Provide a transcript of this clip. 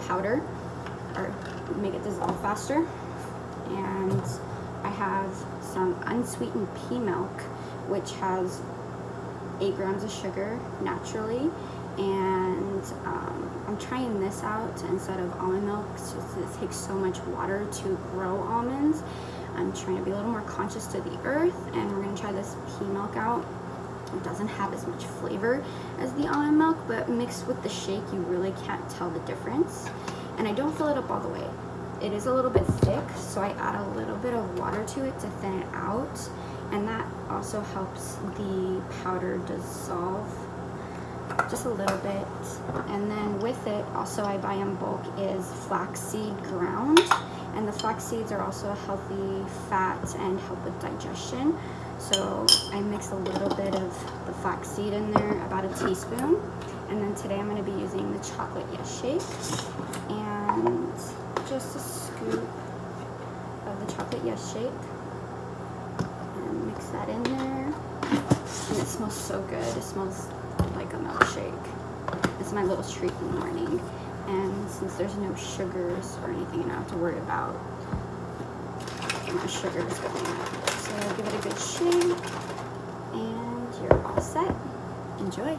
powder or make it dissolve faster. And I have some unsweetened pea milk, which has 8 grams of sugar naturally, and I'm trying this out instead of almond milk. It takes so much water to grow almonds. I'm trying to be a little more conscious to the earth, and we're going to try this pea milk out. It doesn't have as much flavor as the almond milk, but mixed with the shake you really can't tell the difference. And I don't fill it up all the way. It is a little bit thick, so I add a little bit of water to it to thin it out, and that also helps the powder dissolve just a little bit. And then with it, also I buy in bulk, is flaxseed ground, and the flax seeds are also a healthy fat and help with digestion. So I mix a little bit of the flax seed in there, about a teaspoon. And then today I'm going to be using the Chocolate Yes Shake, and just a scoop of the Chocolate Yes Shake, and mix that in there. And it smells so good. It smells like a milkshake. It's my little treat in the morning. And since there's no sugars or anything I don't have to worry about my sugars going up. So give it a good shake, and you're all set. Enjoy.